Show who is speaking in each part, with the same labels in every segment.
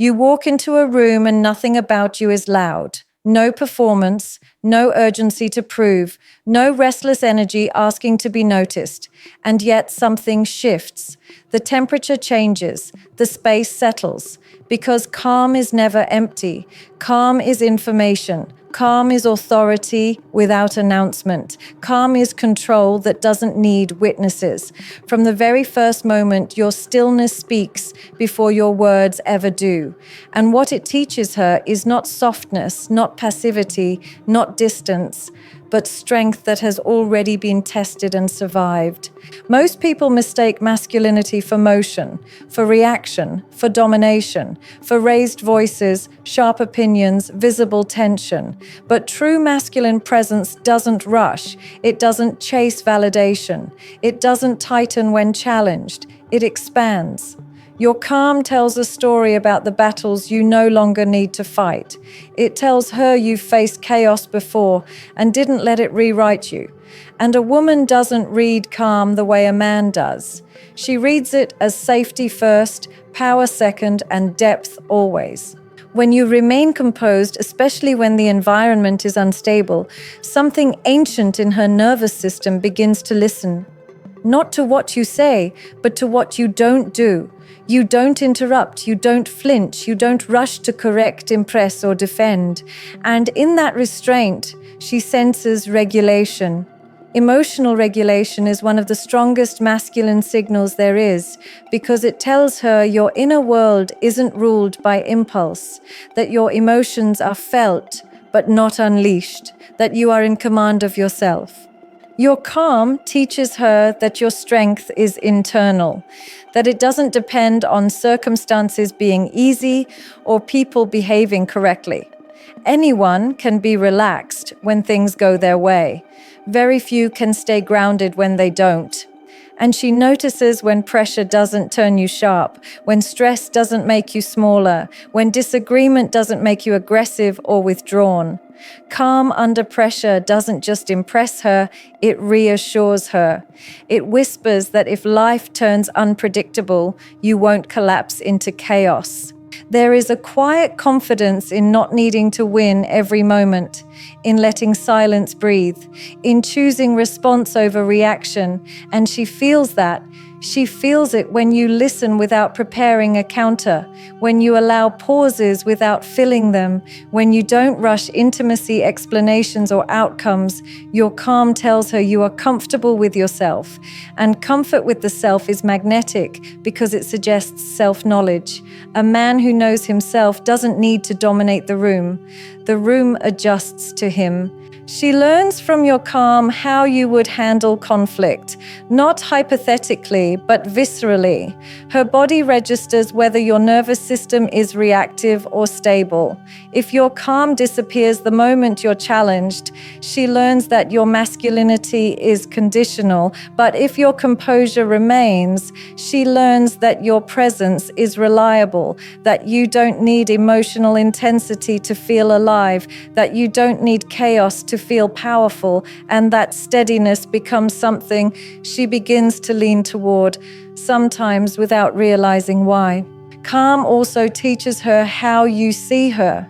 Speaker 1: You walk into a room and nothing about you is loud. No performance, no urgency to prove, no restless energy asking to be noticed. And yet something shifts. The temperature changes, the space settles, because calm is never empty. Calm is information. Calm is authority without announcement. Calm is control that doesn't need witnesses. From the very first moment, your stillness speaks before your words ever do. And what it teaches her is not softness, not passivity, not distance, but strength that has already been tested and survived. Most people mistake masculinity for motion, for reaction, for domination, for raised voices, sharp opinions, visible tension. But true masculine presence doesn't rush. It doesn't chase validation. It doesn't tighten when challenged. It expands. Your calm tells a story about the battles you no longer need to fight. It tells her you've faced chaos before and didn't let it rewrite you. And a woman doesn't read calm the way a man does. She reads it as safety first, power second, and depth always. When you remain composed, especially when the environment is unstable, something ancient in her nervous system begins to listen. Not to what you say, but to what you don't do. You don't interrupt, you don't flinch, you don't rush to correct, impress, or defend. And in that restraint, she senses regulation. Emotional regulation is one of the strongest masculine signals there is, because it tells her your inner world isn't ruled by impulse, that your emotions are felt but not unleashed, that you are in command of yourself. Your calm teaches her that your strength is internal, that it doesn't depend on circumstances being easy or people behaving correctly. Anyone can be relaxed when things go their way. Very few can stay grounded when they don't. And she notices when pressure doesn't turn you sharp, when stress doesn't make you smaller, when disagreement doesn't make you aggressive or withdrawn. Calm under pressure doesn't just impress her, it reassures her. It whispers that if life turns unpredictable, you won't collapse into chaos. There is a quiet confidence in not needing to win every moment, in letting silence breathe, in choosing response over reaction, and she feels that. She feels it when you listen without preparing a counter, when you allow pauses without filling them, when you don't rush intimacy, explanations, or outcomes. Your calm tells her you are comfortable with yourself. And comfort with the self is magnetic because it suggests self-knowledge. A man who knows himself doesn't need to dominate the room. The room adjusts to him. She learns from your calm how you would handle conflict, not hypothetically, but viscerally. Her body registers whether your nervous system is reactive or stable. If your calm disappears the moment you're challenged, she learns that your masculinity is conditional. But if your composure remains, she learns that your presence is reliable, that you don't need emotional intensity to feel alive, that you don't need chaos to feel powerful, and that steadiness becomes something she begins to lean toward, sometimes without realizing why. Calm also teaches her how you see her.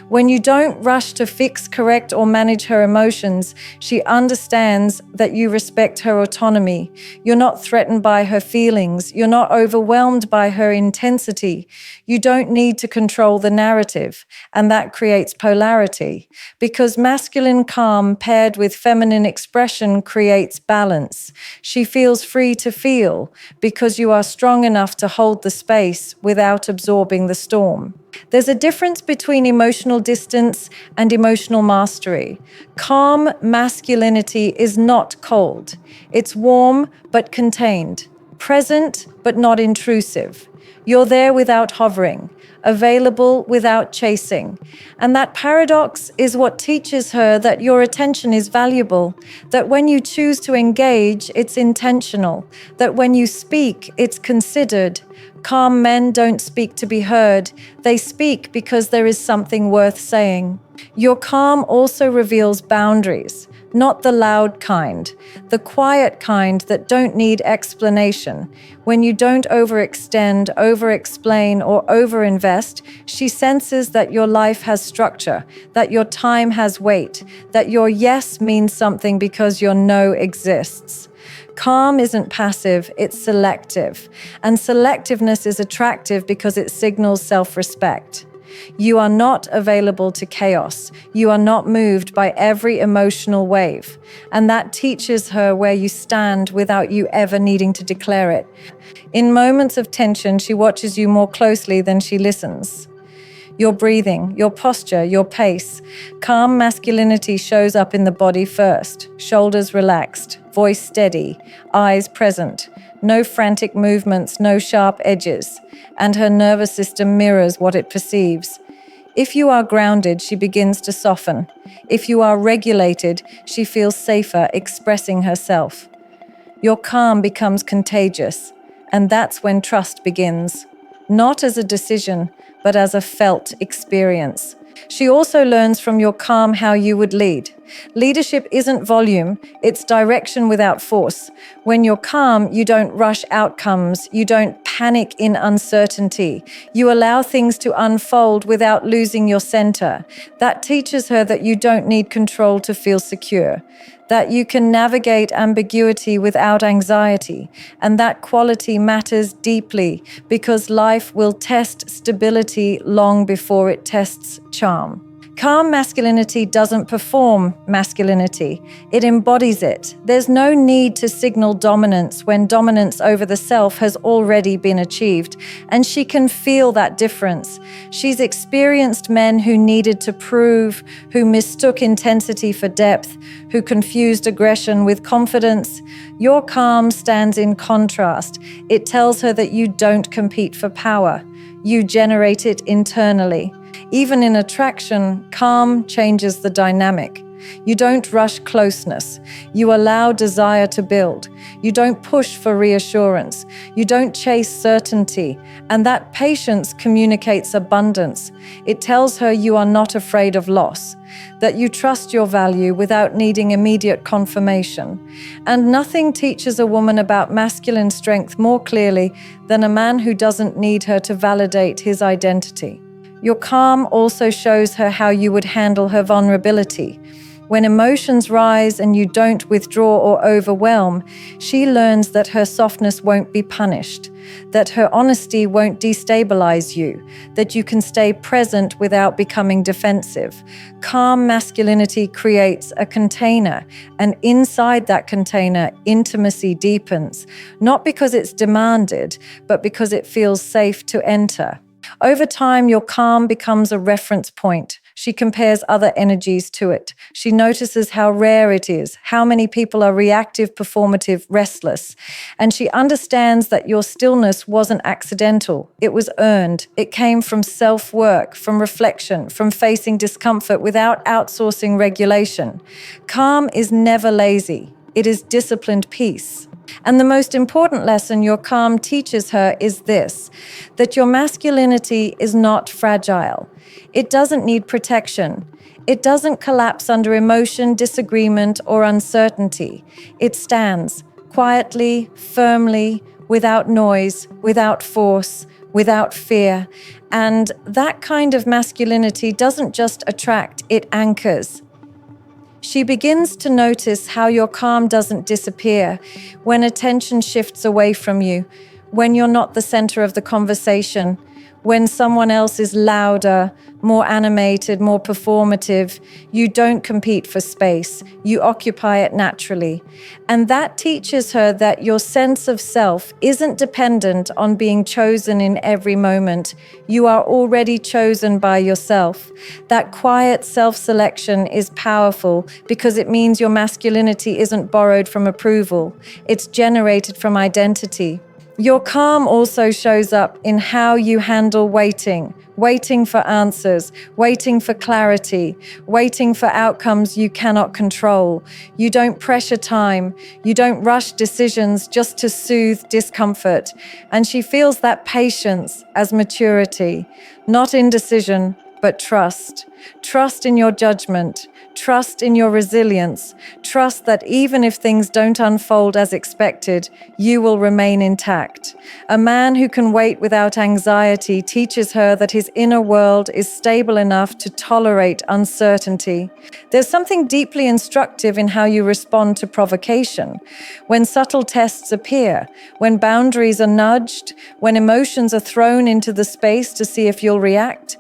Speaker 1: When you don't rush to fix, correct, or manage her emotions, she understands that you respect her autonomy. You're not threatened by her feelings. You're not overwhelmed by her intensity. You don't need to control the narrative, and that creates polarity. Because masculine calm paired with feminine expression creates balance. She feels free to feel because you are strong enough to hold the space without absorbing the storm. There's a difference between emotional distance and emotional mastery. Calm masculinity is not cold. It's warm but contained, present but not intrusive. You're there without hovering, available without chasing. And that paradox is what teaches her that your attention is valuable, that when you choose to engage, it's intentional, that when you speak, it's considered, Calm men don't speak to be heard. They speak because there is something worth saying. Your calm also reveals boundaries, not the loud kind, the quiet kind that don't need explanation. When you don't overextend, over-explain, or overinvest, she senses that your life has structure, that your time has weight, that your yes means something because your no exists. Calm isn't passive, it's selective. And selectiveness is attractive because it signals self-respect. You are not available to chaos. You are not moved by every emotional wave. And that teaches her where you stand without you ever needing to declare it. In moments of tension, she watches you more closely than she listens. Your breathing, your posture, your pace. Calm masculinity shows up in the body first. Shoulders relaxed, voice steady, eyes present. No frantic movements, no sharp edges. And her nervous system mirrors what it perceives. If you are grounded, she begins to soften. If you are regulated, she feels safer expressing herself. Your calm becomes contagious, and that's when trust begins. Not as a decision, but as a felt experience. She also learns from your calm how you would lead. Leadership isn't volume, it's direction without force. When you're calm, you don't rush outcomes, you don't panic in uncertainty. You allow things to unfold without losing your center. That teaches her that you don't need control to feel secure, that you can navigate ambiguity without anxiety, and that quality matters deeply because life will test stability long before it tests charm. Calm masculinity doesn't perform masculinity, it embodies it. There's no need to signal dominance when dominance over the self has already been achieved, and she can feel that difference. She's experienced men who needed to prove, who mistook intensity for depth, who confused aggression with confidence. Your calm stands in contrast. It tells her that you don't compete for power. You generate it internally. Even in attraction, calm changes the dynamic. You don't rush closeness. You allow desire to build. You don't push for reassurance. You don't chase certainty. And that patience communicates abundance. It tells her you are not afraid of loss, that you trust your value without needing immediate confirmation. And nothing teaches a woman about masculine strength more clearly than a man who doesn't need her to validate his identity. Your calm also shows her how you would handle her vulnerability. When emotions rise and you don't withdraw or overwhelm, she learns that her softness won't be punished, that her honesty won't destabilize you, that you can stay present without becoming defensive. Calm masculinity creates a container, and inside that container, intimacy deepens, not because it's demanded, but because it feels safe to enter. Over time, your calm becomes a reference point. She compares other energies to it. She notices how rare it is, how many people are reactive, performative, restless. And she understands that your stillness wasn't accidental. It was earned. It came from self-work, from reflection, from facing discomfort without outsourcing regulation. Calm is never lazy. It is disciplined peace. And the most important lesson your calm teaches her is this, that your masculinity is not fragile. It doesn't need protection. It doesn't collapse under emotion, disagreement, or uncertainty. It stands quietly, firmly, without noise, without force, without fear. And that kind of masculinity doesn't just attract, it anchors. She begins to notice how your calm doesn't disappear when attention shifts away from you, when you're not the center of the conversation, when someone else is louder, more animated, more performative. You don't compete for space. You occupy it naturally. And that teaches her that your sense of self isn't dependent on being chosen in every moment. You are already chosen by yourself. That quiet self-selection is powerful because it means your masculinity isn't borrowed from approval. It's generated from identity. Your calm also shows up in how you handle waiting for answers, waiting for clarity, waiting for outcomes you cannot control. You don't pressure time, you don't rush decisions just to soothe discomfort. And she feels that patience as maturity, not indecision, but trust. Trust in your judgment, trust in your resilience, trust that even if things don't unfold as expected, you will remain intact. A man who can wait without anxiety teaches her that his inner world is stable enough to tolerate uncertainty. There's something deeply instructive in how you respond to provocation. When subtle tests appear, when boundaries are nudged, when emotions are thrown into the space to see if you'll react,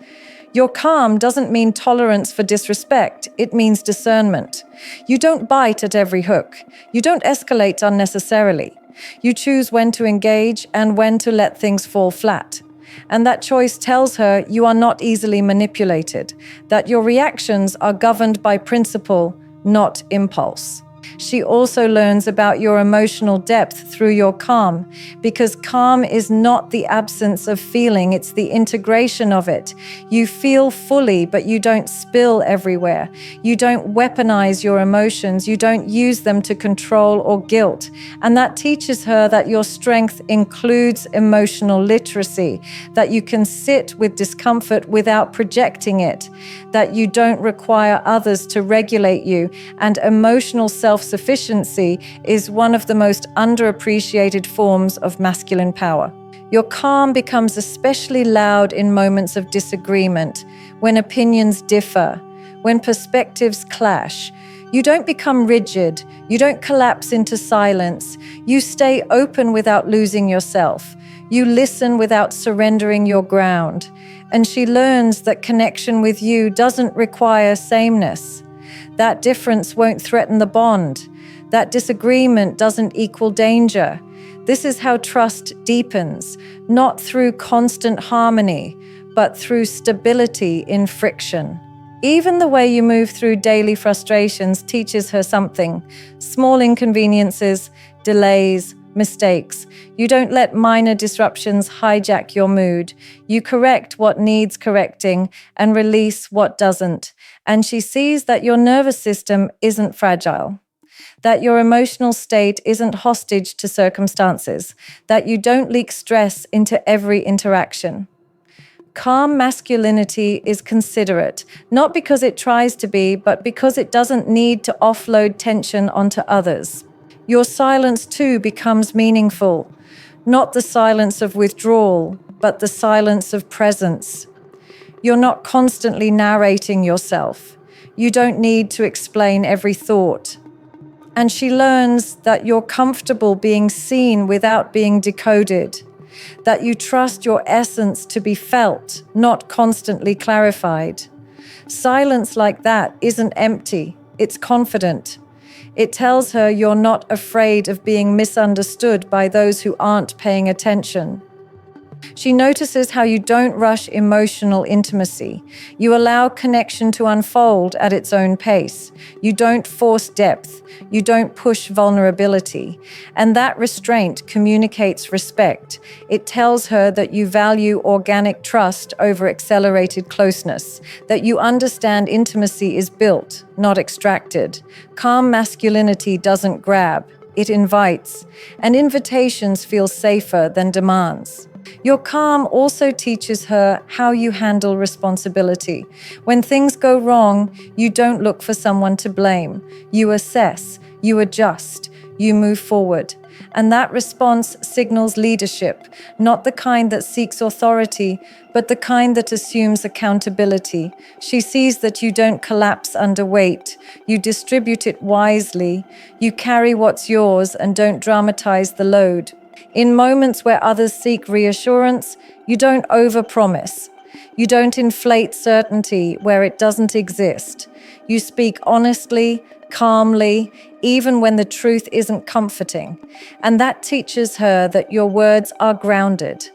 Speaker 1: your calm doesn't mean tolerance for disrespect, it means discernment. You don't bite at every hook. You don't escalate unnecessarily. You choose when to engage and when to let things fall flat. And that choice tells her you are not easily manipulated, that your reactions are governed by principle, not impulse. She also learns about your emotional depth through your calm, because calm is not the absence of feeling, it's the integration of it. You feel fully, but you don't spill everywhere. You don't weaponize your emotions. You don't use them to control or guilt. And that teaches her that your strength includes emotional literacy, that you can sit with discomfort without projecting it, that you don't require others to regulate you, and emotional self-sufficiency is one of the most underappreciated forms of masculine power. Your calm becomes especially loud in moments of disagreement, when opinions differ, when perspectives clash. You don't become rigid, you don't collapse into silence, you stay open without losing yourself. You listen without surrendering your ground. And she learns that connection with you doesn't require sameness. That difference won't threaten the bond. That disagreement doesn't equal danger. This is how trust deepens, not through constant harmony, but through stability in friction. Even the way you move through daily frustrations teaches her something. Small inconveniences, delays, mistakes. You don't let minor disruptions hijack your mood. You correct what needs correcting and release what doesn't. And she sees that your nervous system isn't fragile, that your emotional state isn't hostage to circumstances, that you don't leak stress into every interaction. Calm masculinity is considerate, not because it tries to be, but because it doesn't need to offload tension onto others. Your silence too becomes meaningful, not the silence of withdrawal, but the silence of presence. You're not constantly narrating yourself. You don't need to explain every thought. And she learns that you're comfortable being seen without being decoded, that you trust your essence to be felt, not constantly clarified. Silence like that isn't empty, it's confident. It tells her you're not afraid of being misunderstood by those who aren't paying attention. She notices how you don't rush emotional intimacy. You allow connection to unfold at its own pace. You don't force depth. You don't push vulnerability. And that restraint communicates respect. It tells her that you value organic trust over accelerated closeness, that you understand intimacy is built, not extracted. Calm masculinity doesn't grab, it invites, and invitations feel safer than demands. Your calm also teaches her how you handle responsibility. When things go wrong, you don't look for someone to blame. You assess, you adjust, you move forward. And that response signals leadership, not the kind that seeks authority, but the kind that assumes accountability. She sees that you don't collapse under weight. You distribute it wisely. You carry what's yours and don't dramatize the load. In moments where others seek reassurance, you don't overpromise. You don't inflate certainty where it doesn't exist. You speak honestly, calmly, even when the truth isn't comforting. And that teaches her that your words are grounded,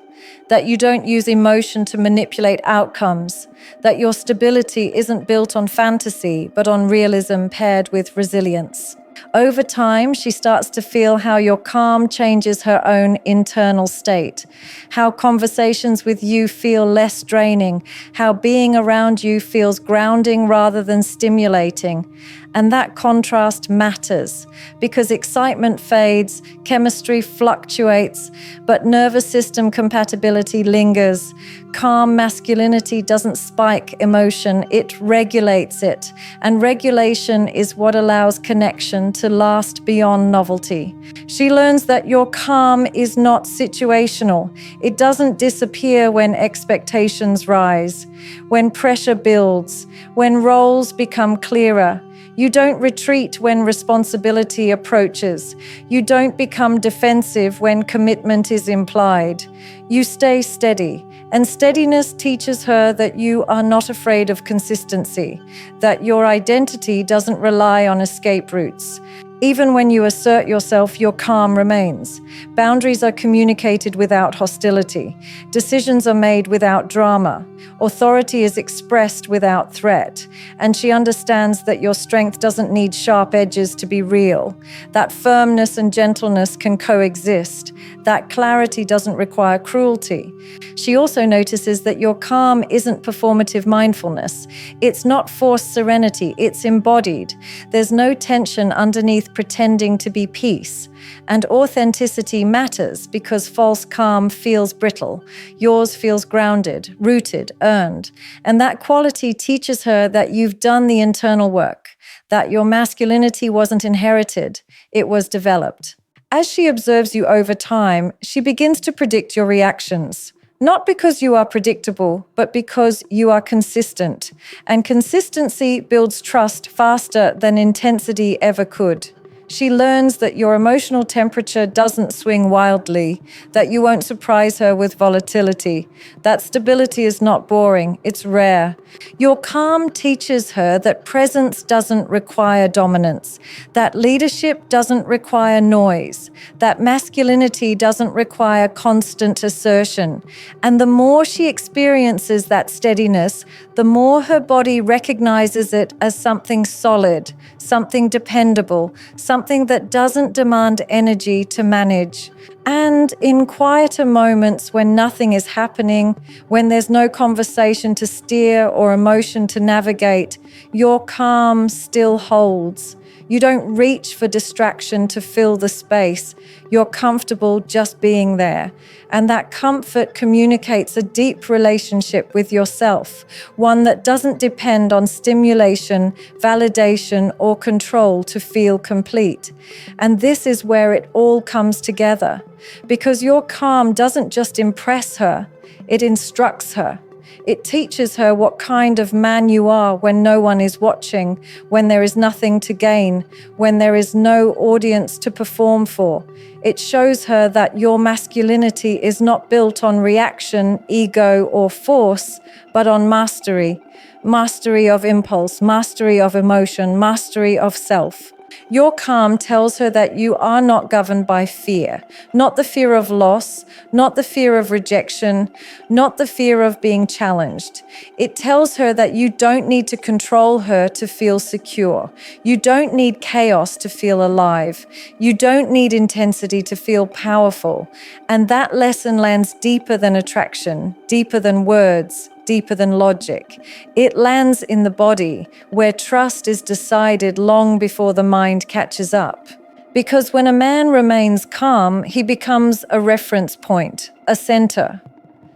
Speaker 1: that you don't use emotion to manipulate outcomes, that your stability isn't built on fantasy, but on realism paired with resilience. Over time, she starts to feel how your calm changes her own internal state, how conversations with you feel less draining, how being around you feels grounding rather than stimulating. And that contrast matters because excitement fades, chemistry fluctuates, but nervous system compatibility lingers. Calm masculinity doesn't spike emotion, it regulates it. And regulation is what allows connection to last beyond novelty. She learns that your calm is not situational. It doesn't disappear when expectations rise, when pressure builds, when roles become clearer. You don't retreat when responsibility approaches. You don't become defensive when commitment is implied. You stay steady, and steadiness teaches her that you are not afraid of consistency, that your identity doesn't rely on escape routes. Even when you assert yourself, your calm remains. Boundaries are communicated without hostility. Decisions are made without drama. Authority is expressed without threat. And she understands that your strength doesn't need sharp edges to be real. That firmness and gentleness can coexist. That clarity doesn't require cruelty. She also notices that your calm isn't performative mindfulness. It's not forced serenity, it's embodied. There's no tension underneath pretending to be peace. And authenticity matters because false calm feels brittle. Yours feels grounded, rooted, earned. And that quality teaches her that you've done the internal work, that your masculinity wasn't inherited, it was developed. As she observes you over time, she begins to predict your reactions. Not because you are predictable, but because you are consistent. And consistency builds trust faster than intensity ever could. She learns that your emotional temperature doesn't swing wildly, that you won't surprise her with volatility, that stability is not boring, it's rare. Your calm teaches her that presence doesn't require dominance, that leadership doesn't require noise, that masculinity doesn't require constant assertion. And the more she experiences that steadiness, the more her body recognizes it as something solid, something dependable, something that doesn't demand energy to manage. And in quieter moments when nothing is happening, when there's no conversation to steer or emotion to navigate, your calm still holds. You don't reach for distraction to fill the space. You're comfortable just being there. And that comfort communicates a deep relationship with yourself, one that doesn't depend on stimulation, validation, or control to feel complete. And this is where it all comes together, because your calm doesn't just impress her, it instructs her. It teaches her what kind of man you are when no one is watching, when there is nothing to gain, when there is no audience to perform for. It shows her that your masculinity is not built on reaction, ego, or force, but on mastery. Mastery of impulse, mastery of emotion, mastery of self. Your calm tells her that you are not governed by fear, not the fear of loss, not the fear of rejection, not the fear of being challenged. It tells her that you don't need to control her to feel secure. You don't need chaos to feel alive. You don't need intensity to feel powerful. And that lesson lands deeper than attraction, deeper than words, deeper than logic. It lands in the body, where trust is decided long before the mind catches up. Because when a man remains calm, he becomes a reference point, a center,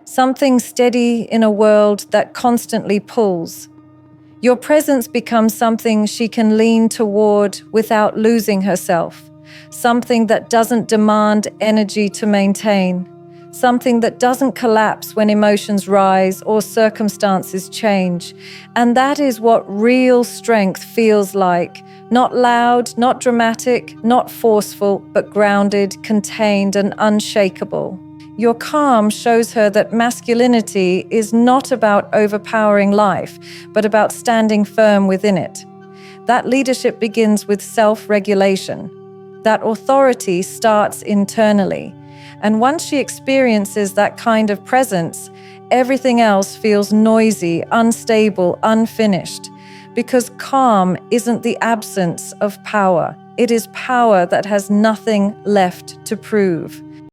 Speaker 1: something steady in a world that constantly pulls. Your presence becomes something she can lean toward without losing herself, something that doesn't demand energy to maintain, something that doesn't collapse when emotions rise or circumstances change. And that is what real strength feels like. Not loud, not dramatic, not forceful, but grounded, contained, and unshakable. Your calm shows her that masculinity is not about overpowering life, but about standing firm within it. That leadership begins with self-regulation. That authority starts internally. And once she experiences that kind of presence, everything else feels noisy, unstable, unfinished. Because calm isn't the absence of power. It is power that has nothing left to prove.